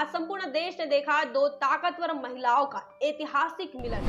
आज संपूर्ण देश ने देखा दो ताकतवर महिलाओं का ऐतिहासिक मिलन।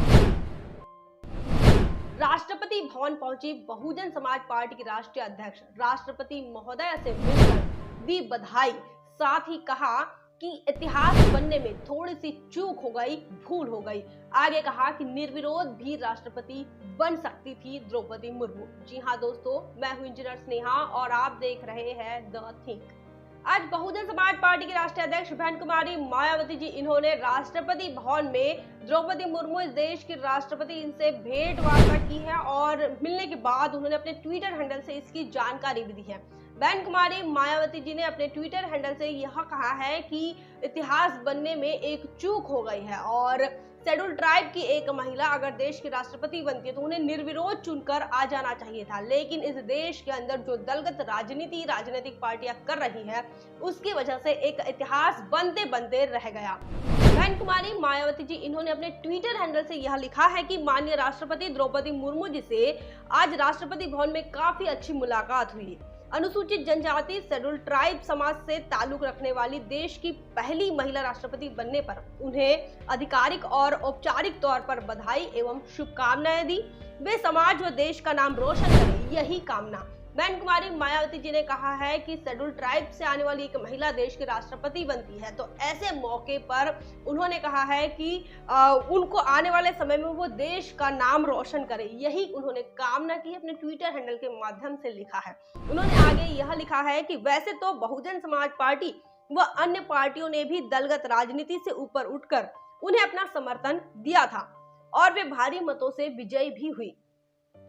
राष्ट्रपति भवन पहुंची बहुजन समाज पार्टी की राष्ट्रीय अध्यक्ष, राष्ट्रपति महोदय से मिलकर दी बधाई, साथ ही कहा कि इतिहास बनने में थोड़ी सी चूक हो गई, भूल हो गई। आगे कहा कि निर्विरोध भी राष्ट्रपति बन सकती थी द्रौपदी मुर्मू। जी हाँ दोस्तों, मैं हूं इंजीनियर स्नेहा और आप देख रहे हैं द थिंक। आज बहुजन समाज पार्टी की राष्ट्रीय अध्यक्ष बहन कुमारी मायावती जी, इन्होंने राष्ट्रपति भवन में द्रौपदी मुर्मू, इस देश की राष्ट्रपति, इनसे भेंट वार्ता की है और मिलने के बाद उन्होंने अपने ट्विटर हैंडल से इसकी जानकारी भी दी है। बहन कुमारी मायावती जी ने अपने ट्विटर हैंडल से यह कहा है कि इतिहास बनने में एक चूक हो गई है और शेड्यूल ट्राइब की एक महिला अगर देश की राष्ट्रपति बनती है तो उन्हें निर्विरोध चुनकर आ जाना चाहिए था, लेकिन इस देश के अंदर जो दलगत राजनीतिक पार्टियां कर रही हैं उसकी वजह से एक इतिहास बनते बनते रह गया। बहन कुमारी मायावती जी, इन्होंने अपने ट्विटर हैंडल से यह लिखा है कि माननीय राष्ट्रपति द्रौपदी मुर्मू जी से आज राष्ट्रपति भवन में काफी अच्छी मुलाकात हुई। अनुसूचित जनजाति शेड्यूल ट्राइब समाज से ताल्लुक रखने वाली देश की पहली महिला राष्ट्रपति बनने पर उन्हें आधिकारिक और औपचारिक तौर पर बधाई एवं शुभकामनाएं दी। वे समाज व देश का नाम रोशन करें, यही कामना। बहन कुमारी मायावती जी ने कहा है कि शेड्यूल ट्राइब से आने वाली एक महिला देश की राष्ट्रपति बनती है तो ऐसे मौके पर उन्होंने कहा है कि उनको आने वाले समय में वो देश का नाम रोशन करे, यही उन्होंने कामना की, अपने ट्विटर हैंडल के माध्यम से लिखा है। उन्होंने आगे यह लिखा है कि वैसे तो बहुजन समाज पार्टी व अन्य पार्टियों ने भी दलगत राजनीति से ऊपर उठकर उन्हें अपना समर्थन दिया था और वे भारी मतों से विजयी भी हुई,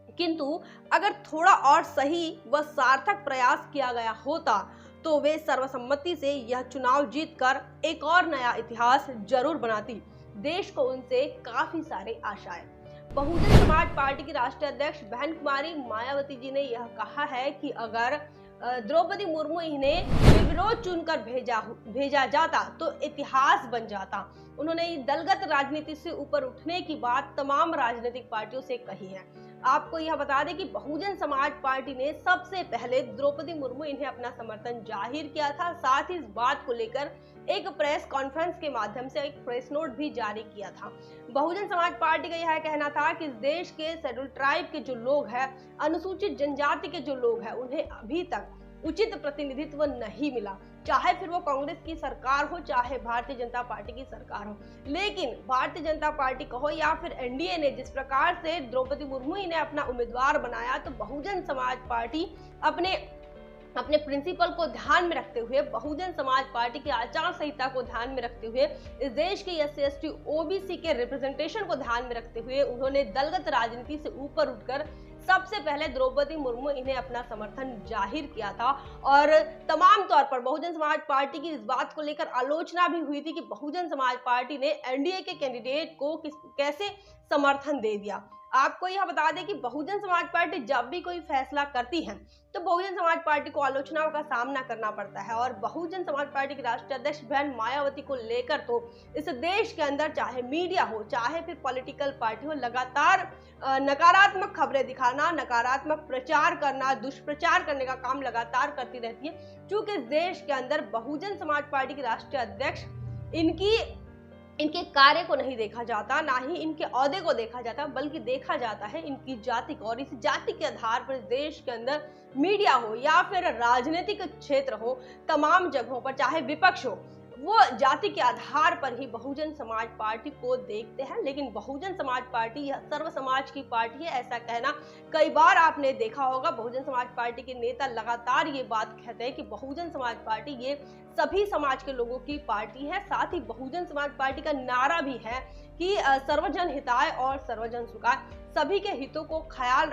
किंतु अगर थोड़ा और सही व सार्थक प्रयास किया गया होता तो वे सर्वसम्मति से यह चुनाव जीतकर एक और नया इतिहास जरूर बनाती। देश को उनसे काफी सारे आशाएं। बहुजन समाज पार्टी की राष्ट्रीय अध्यक्ष बहन कुमारी मायावती जी ने यह कहा है कि अगर द्रौपदी मुर्मू इन्हें निर्विरोध चुनकर भेजा जाता तो इतिहास बन जाता। उन्होंने दलगत राजनीति से ऊपर उठने की बात तमाम राजनीतिक पार्टियों से कही है। आपको यह बता दें कि बहुजन समाज पार्टी ने सबसे पहले द्रौपदी मुर्मू इन्हें अपना समर्थन जाहिर किया था, साथ ही इस बात को लेकर एक प्रेस कॉन्फ्रेंस के माध्यम से एक प्रेस नोट भी जारी किया था। बहुजन समाज पार्टी का यह कहना था कि इस देश के शेड्यूल ट्राइब के जो लोग हैं, अनुसूचित जनजाति के जो लोग हैं, उन्हें अभी तक उचित प्रतिनिधित्व नहीं मिला, चाहे फिर वो कांग्रेस की सरकार हो चाहे भारतीय जनता पार्टी की सरकार हो। लेकिन भारतीय जनता पार्टी कहो या फिर एनडीए ने जिस प्रकार से द्रौपदी मुर्मू ने अपना उम्मीदवार बनाया, तो बहुजन समाज पार्टी अपने प्रिंसिपल को ध्यान में रखते हुए, बहुजन समाज पार्टी की आचार संहिता को ध्यान में रखते हुए, इस देश के SC ST OBC के रिप्रेजेंटेशन को ध्यान में रखते हुए उन्होंने दलगत राजनीति से ऊपर उठकर सबसे पहले द्रौपदी मुर्मू इन्हें अपना समर्थन जाहिर किया था। और तमाम तौर पर बहुजन समाज पार्टी की इस बात को लेकर आलोचना भी हुई थी कि बहुजन समाज पार्टी ने एनडीए के कैंडिडेट को कैसे समर्थन दे दिया। आपको यह बता दें कि बहुजन समाज पार्टी जब भी कोई फैसला करती है तो बहुजन समाज पार्टी को आलोचनाओं का सामना करना पड़ता है और बहुजन समाज पार्टी की राष्ट्रीय अध्यक्ष बहन मायावती को लेकर तो इस देश के अंदर चाहे मीडिया हो चाहे फिर पॉलिटिकल पार्टी हो, लगातार नकारात्मक खबरें दिखाना, नकारात्मक प्रचार करना, दुष्प्रचार करने का काम लगातार करती रहती है। क्योंकि इस देश के अंदर बहुजन समाज पार्टी की राष्ट्रीय अध्यक्ष इनके कार्य को नहीं देखा जाता, ना ही इनके औहदे को देखा जाता, बल्कि देखा जाता है इनकी जाति को। और इस जाति के आधार पर देश के अंदर मीडिया हो या फिर राजनीतिक क्षेत्र हो, तमाम जगहों पर चाहे विपक्ष हो, वो जाति के आधार पर ही बहुजन समाज पार्टी को देखते हैं। लेकिन बहुजन समाज पार्टी यह सर्व समाज की पार्टी है, ऐसा कहना कई बार आपने देखा होगा। बहुजन समाज पार्टी के नेता लगातार ये बात कहते हैं कि बहुजन समाज पार्टी ये सभी समाज के लोगों की पार्टी है। साथ ही बहुजन समाज पार्टी का नारा भी है कि सर्वजन हिताय और सर्वजन सुखाय, सभी के हितों का ख्याल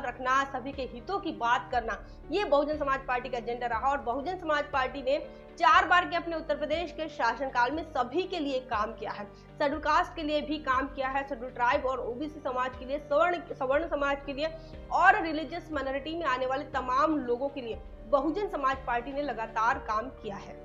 रखना, सभी के हितों की बात करना, ये बहुजन समाज पार्टी का एजेंडा रहा। और बहुजन समाज पार्टी ने 4 बार के अपने उत्तर प्रदेश के शासनकाल में सभी के लिए काम किया है। शेड्यूल कास्ट के लिए भी काम किया है, शेड्यूल ट्राइब और ओबीसी समाज के लिए, सवर्ण समाज के लिए और रिलीजियस माइनॉरिटी में आने वाले तमाम लोगों के लिए बहुजन समाज पार्टी ने लगातार काम किया है।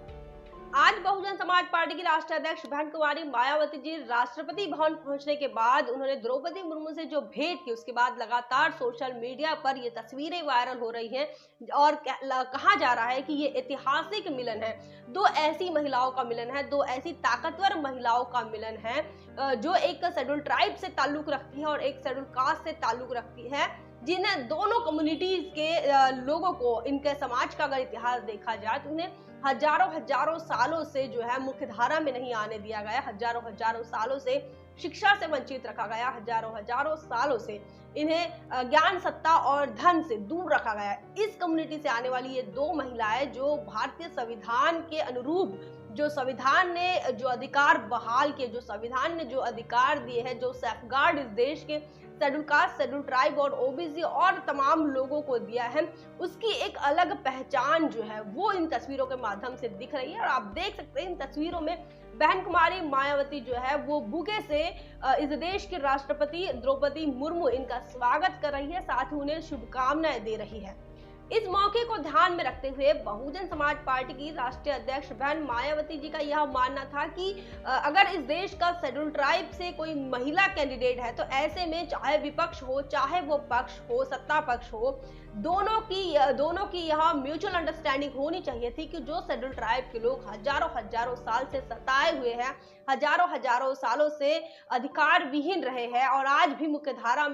आज बहुजन समाज पार्टी की राष्ट्रीय अध्यक्ष बहन कुमारी मायावती जी राष्ट्रपति भवन पहुंचने के बाद उन्होंने द्रौपदी मुर्मू से जो भेंट की, उसके बाद लगातार सोशल मीडिया पर ये तस्वीरें वायरल हो रही हैं और कहा जा रहा है कि ये ऐतिहासिक मिलन है। दो ऐसी महिलाओं का मिलन है, दो ऐसी ताकतवर महिलाओं का मिलन है जो एक शेड्यूल ट्राइब से ताल्लुक रखती है और एक शेड्यूल कास्ट से ताल्लुक रखती है, जिन दोनों कम्युनिटीज के लोगों को, इनके समाज का अगर इतिहास देखा जाए तो उन्हें हजारों सालों से जो है मुख्य धारा में नहीं आने दिया गया, हजारों सालों से शिक्षा से वंचित रखा गया, हजारों सालों से इन्हें ज्ञान, सत्ता और धन से दूर रखा गया। इस कम्युनिटी से आने वाली ये दो महिलाएं जो भारतीय संविधान के अनुरूप, जो संविधान ने जो अधिकार बहाल किए, जो संविधान ने जो अधिकार दिए हैं, जो सेफगार्ड इस देश के शेड्यूल कास्ट, शेड्यूल ट्राइब और ओबीसी और तमाम लोगों को दिया है, उसकी एक अलग पहचान जो है वो इन तस्वीरों के माध्यम से दिख रही है। और आप देख सकते हैं इन तस्वीरों में बहन कुमारी मायावती जो है वो बुके से इस देश के राष्ट्रपति द्रौपदी मुर्मू इनका स्वागत कर रही है, साथ ही उन्हें शुभकामनाएं दे रही है। इस मौके को ध्यान में रखते हुए बहुजन समाज पार्टी की राष्ट्रीय अध्यक्ष बहन मायावती जी का यह मानना था कि अगर इस देश का शेड्यूल ट्राइब से कोई महिला कैंडिडेट है तो ऐसे में चाहे विपक्ष हो, चाहे वो पक्ष हो, सत्ता पक्ष हो, दोनों की यह म्यूचुअल अंडरस्टैंडिंग होनी चाहिए थी कि जो शेड्यूल ट्राइब के लोग हजारों साल से सताए हुए हैं, हजारों सालों से अधिकार विहीन रहे हैं और आज भी मुख्यधारा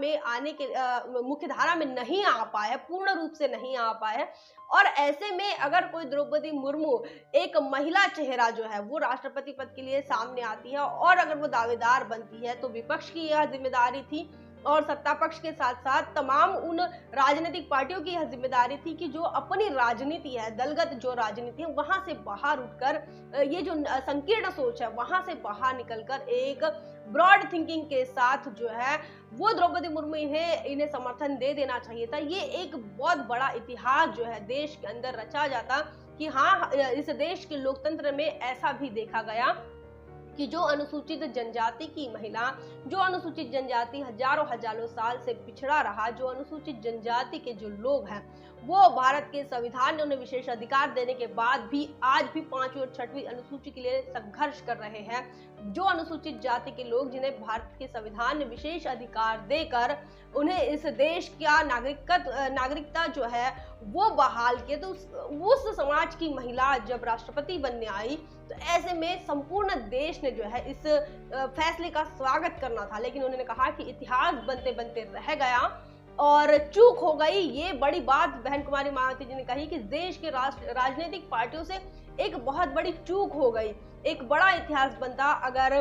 में नहीं आ पाए, पूर्ण रूप से नहीं आ पाए। और ऐसे में अगर कोई द्रौपदी मुर्मू एक महिला चेहरा जो है वो राष्ट्रपति पद के लिए सामने आती है और अगर वो दावेदार बनती है तो विपक्ष की यह जिम्मेदारी थी और सत्ता पक्ष के साथ साथ तमाम उन राजनीतिक पार्टियों की यह जिम्मेदारी थी कि जो अपनी राजनीति है, दलगत जो राजनीति है, वहां से बाहर उठकर ये जो संकीर्ण सोच है वहां से बाहर निकलकर एक ब्रॉड थिंकिंग के साथ जो है वो द्रौपदी मुर्मू इन्हें समर्थन दे देना चाहिए था। ये एक बहुत बड़ा इतिहास जो है देश के अंदर रचा जाता कि हाँ, इस देश के लोकतंत्र में ऐसा भी देखा गया कि जो अनुसूचित जनजाति की महिला, जो अनुसूचित जनजाति हजारों साल से पिछड़ा रहा, जो अनुसूचित जनजाति के जो लोग हैं वो भारत के संविधान ने उन्हें विशेष अधिकार देने के बाद भी आज भी 5वीं और 6वीं अनुसूची के लिए संघर्ष कर रहे हैं। जो अनुसूचित जाति के लोग जिन्हें भारत के संविधान ने विशेष अधिकार देकर उन्हें इस देश का नागरिकता जो है वो बहाल किए, तो उस समाज की महिला जब राष्ट्रपति बनने आई तो ऐसे में संपूर्ण देश ने जो है इस फैसले का स्वागत करना था। लेकिन उन्होंने कहा कि इतिहास बनते बनते रह गया और चूक हो गई। ये बड़ी बात बहन कुमारी मायावती जी ने कही कि देश के राजनीतिक पार्टियों से एक बहुत बड़ी चूक हो गई। एक बड़ा इतिहास बनता अगर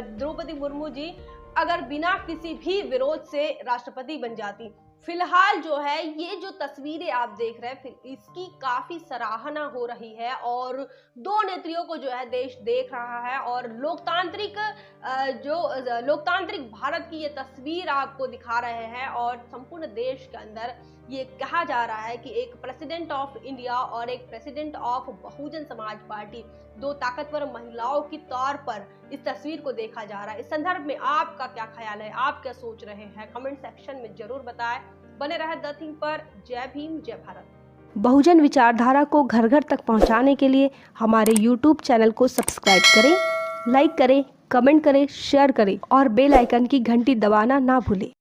द्रौपदी मुर्मू जी अगर बिना किसी भी विरोध से राष्ट्रपति बन जाती। फिलहाल जो है ये जो तस्वीरें आप देख रहे हैं इसकी काफी सराहना हो रही है और दो नेत्रियों को जो है देश देख रहा है और लोकतांत्रिक भारत की ये तस्वीर आपको दिखा रहे हैं और संपूर्ण देश के अंदर ये कहा जा रहा है कि एक प्रेसिडेंट ऑफ इंडिया और एक president of Bahujan Samaj party, दो ताकतवर महिलाओं की तौर पर इस तस्वीर को देखा जा रहा है। इस संदर्भ में आपका क्या ख्याल है, आप क्या सोच रहे हैं, कमेंट सेक्शन में जरूर बताएं। बने रहे द थिंग पर। जय भीम, जय भारत। बहुजन विचारधारा को घर घर तक पहुंचाने के लिए हमारे YouTube चैनल को सब्सक्राइब करें, लाइक करें, कमेंट करें, शेयर करें और बेल आइकन की घंटी दबाना ना भूलें।